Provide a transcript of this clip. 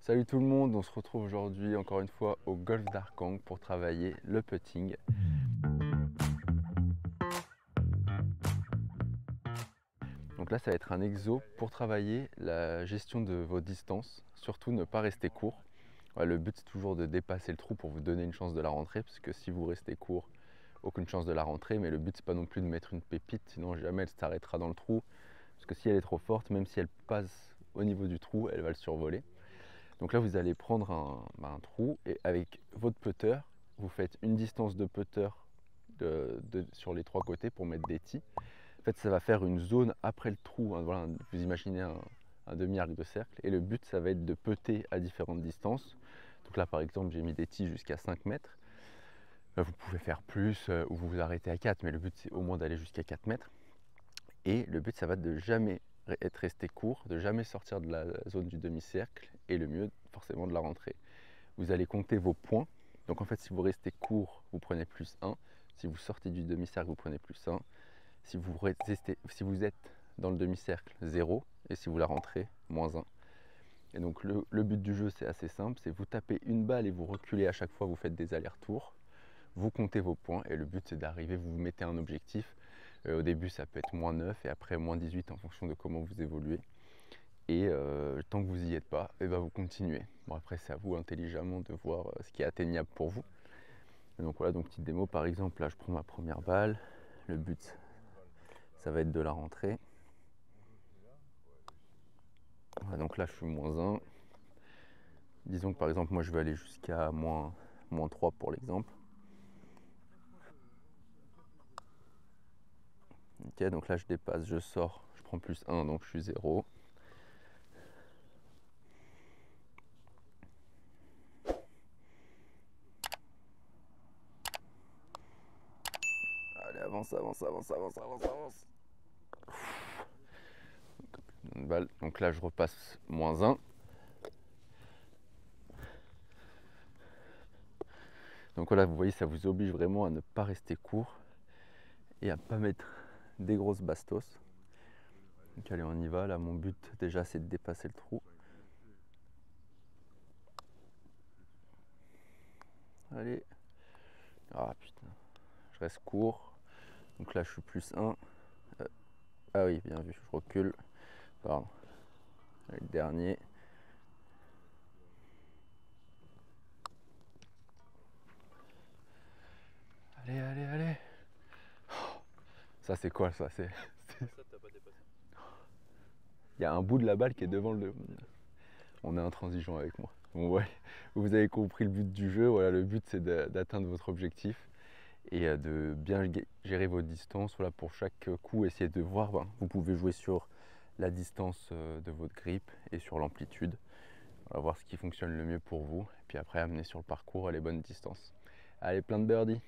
Salut tout le monde, on se retrouve aujourd'hui encore une fois au golf d'Arkang pour travailler le putting. Donc là ça va être un exo pour travailler la gestion de vos distances, surtout ne pas rester court. Ouais, le but c'est toujours de dépasser le trou pour vous donner une chance de la rentrée, parce que si vous restez court, aucune chance de la rentrée, mais le but c'est pas non plus de mettre une pépite, sinon jamais elle s'arrêtera dans le trou, parce que si elle est trop forte, même si elle passe au niveau du trou, elle va le survoler. Donc là, vous allez prendre un trou et avec votre putter, vous faites une distance de putter sur les trois côtés pour mettre des tees. En fait, ça va faire une zone après le trou. Hein, voilà, vous imaginez un demi-arc de cercle. Et le but, ça va être de putter à différentes distances. Donc là, par exemple, j'ai mis des tees jusqu'à 5 mètres. Vous pouvez faire plus ou vous vous arrêtez à 4, mais le but, c'est au moins d'aller jusqu'à 4 mètres. Et le but, ça va être de jamais être resté court, de jamais sortir de la zone du demi-cercle et le mieux, forcément, de la rentrée. Vous allez compter vos points. Donc en fait, si vous restez court, vous prenez plus 1. Si vous sortez du demi-cercle, vous prenez plus 1. Si vous êtes dans le demi-cercle, 0. Et si vous la rentrez, moins 1. Et donc le but du jeu, c'est assez simple. C'est vous tapez une balle et vous reculez à chaque fois, vous faites des allers-retours. Vous comptez vos points et le but, c'est d'arriver, vous vous mettez un objectif. Au début, ça peut être moins 9 et après moins 18 en fonction de comment vous évoluez. Et tant que vous n'y êtes pas, et ben vous continuez. Bon, après, c'est à vous intelligemment de voir ce qui est atteignable pour vous. Et donc voilà, donc petite démo par exemple, là je prends ma première balle. Le but, ça va être de la rentrer. Voilà, donc là je suis moins 1. Disons que par exemple, moi je vais aller jusqu'à moins 3 pour l'exemple. Ok, donc là je dépasse, je sors, je prends plus 1, donc je suis 0. Allez, avance, avance, avance, avance, avance, avance. Une balle. Donc là je repasse moins 1. Donc voilà, vous voyez, ça vous oblige vraiment à ne pas rester court et à ne pas mettre des grosses bastos. Donc allez, on y va. Là, mon but déjà, c'est de dépasser le trou. Allez. Ah putain, je reste court. Donc là, je suis plus 1. Ah oui, bien vu, je recule. Pardon. Allez, le dernier. Allez, allez, allez. Ça, c'est quoi ça? Ça, t'as pas dépassé. Il y a un bout de la balle qui est devant le. On est intransigeant avec moi. Bon, ouais, vous avez compris le but du jeu. Voilà, le but c'est d'atteindre votre objectif et de bien gérer vos distances. Voilà, pour chaque coup, essayez de voir. Ben, vous pouvez jouer sur la distance de votre grip et sur l'amplitude. On va voir ce qui fonctionne le mieux pour vous. Et puis après, amener sur le parcours les bonnes distances. Allez, plein de birdies.